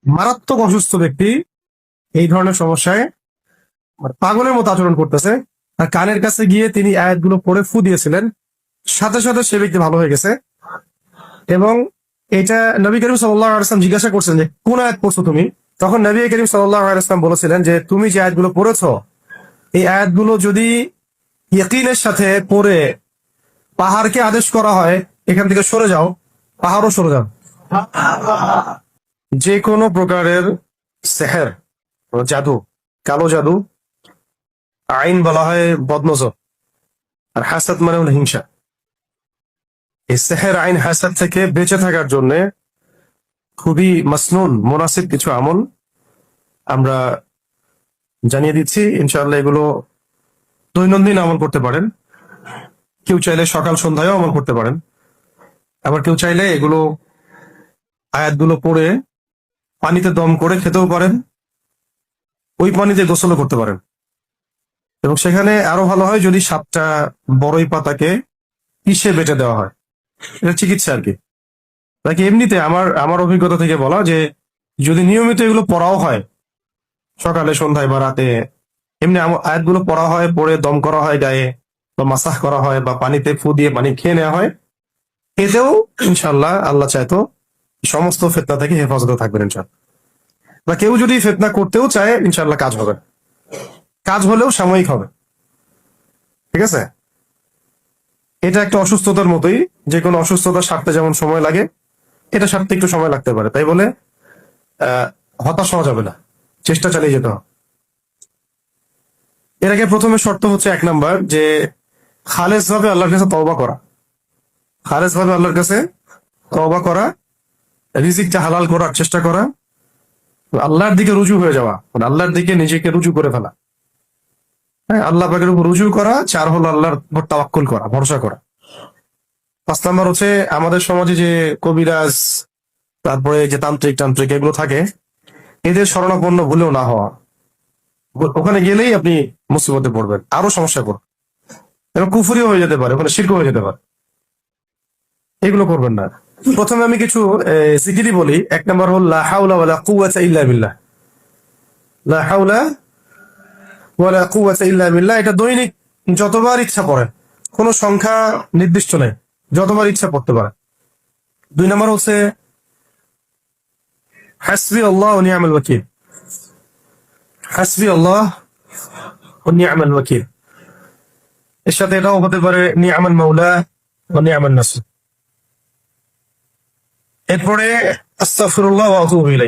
মারাত্মক অসুস্থ ব্যক্তি এই ধরনের সমস্যায় পাগলের মতো আচরণ করতেছে, আর কানের কাছে গিয়ে তিনি আয়াতগুলো পড়ে ফু দিয়েছিলেন, সাথে সাথে সে ব্যক্তি ভালো হয়ে গেছে। এবং এটা নবী করিম সাল্লাল্লাহু আলাইহি ওয়াসাল্লাম জিজ্ঞাসা করছেন যে কোন আয়াত পড়ছো তুমি? তখন নবী করিম সাল্লাল্লাহু আলাইহি ওয়াসাল্লাম বলেছিলেন যে তুমি যে আয়াতগুলো পড়েছো এই আয়াতগুলো যদি ইয়াকিনের সাথে পড়ে পাহাড়কে আদেশ করা হয় এখান থেকে সরে যাও, পাহাড়ও সরে যাও। যে কোনো প্রকারের সেহের, জাদু, কালো জাদু, আইন বলা হয় বদনজর, আর হাসাদ মানে হলো হিংসা। এই সেহের, আইন, হাসাদ থেকে বেঁচে থাকার জন্য খুবই মাসনুন মুনাসিব কিছু আমল আমরা জানিয়ে দিচ্ছি। ইনশাআল্লাহ এগুলো দৈনন্দিন আমল করতে পারেন। কেউ চাইলে সকাল সন্ধ্যায়ও আমল করতে পারেন, আবার কেউ চাইলে এগুলো আয়াতগুলো পড়ে পানিতে দম করে খেতেও পারেন, ওই পানিতে গোসলও করতে পারেন। এবং সেখানে আরো ভালো হয় যদি 7টা বড়ই পাতাকে পিষে বেটে দেওয়া হয়, এটা চিকিৎসা আর কি। তাকে এমনিতে আমার আমার অভিজ্ঞতা থেকে বলা যে যদি নিয়মিত এগুলো পড়াও হয় সকালে সন্ধ্যায় বা রাতে, এমনি আয়াতগুলো পড়া হয়, পড়ে দম করা হয় গায়ে, বা মাসাহ করা হয়, বা পানিতে ফু দিয়ে পানি খেয়ে নেওয়া হয়, এতেও ইনশাল্লাহ আল্লাহ চাইতো সমস্ত ফিতনা থেকে হেফাজতে থাকবেন ইনশাল্লাহ। বা কেউ যদি ফিতনা করতেও চায় ইনশাল্লাহ কাজ হবে, কাজ হলেও সাময়িক হবে। ঠিক আছে, এটা একটা অসুস্থতার মতোই, যে কোনো অসুস্থতা সারতে যেমন সময় লাগে, এটা সারতে একটু সময় লাগতে পারে। তাই বলে হতাশ হওয়া যাবে না, চেষ্টা চালিয়ে যেতে হবে। এর আগে প্রথমে শর্ত হচ্ছে 1 নাম্বার যে খালেস ভাবে আল্লাহর কাছে তওবা করা, খালেস ভাবে আল্লাহর কাছে তওবা করা, রিজিকটা হালাল করার চেষ্টা করা, আল্লাহর দিকে রুজু হয়ে যাওয়া, মানে আল্লাহর দিকে নিজেকে রুজু করে ফেলা। হ্যাঁ, আল্লাহ পাকের উপর রুজু করা। 4 হলো আল্লাহর উপর তাওয়াক্কুল করা, ভরসা করা। 5 নাম্বার হচ্ছে আমাদের সমাজে যে কবিরাজ, তারপরে যে তান্ত্রিক টান্ত্রিক এগুলো থাকে, এদের শরণাপন্ন ভুলেও না হওয়া। ওখানে গেলেই আপনি মুসিবতে পড়বেন, আরো সমস্যা করবেন, এবং কুফরিও হয়ে যেতে পারে, ওখানে শিরক হয়ে যেতে পারে। এগুলো করবেন না। প্রথমে আমি কিছু জিকিরি বলি। 1 নাম্বার হল লা হাওলা ওয়ালা কুওয়াতা ইল্লা বিল্লাহ, লা হাওলা ওয়ালা কুওয়াতা ইল্লা বিল্লাহ। এটা দৈনিক যতবার ইচ্ছা পড়ে, কোনো সংখ্যা নির্দিষ্ট নেই, যতবার ইচ্ছা পড়তে পারে। 2 নাম্বার হচ্ছে হাসবি আল্লাহ ওয়া নি'মাল ওয়াকিল, হাসবি আল্লাহ ওয়া নি'মাল ওয়াকিল। এর সাথে এটাও হতে পারে নি'মাল মাওলা ওয়া নি'মান নাসির। এরপরে আস্তাগফিরুল্লাহ ওয়া আতুবু ইলাইহি।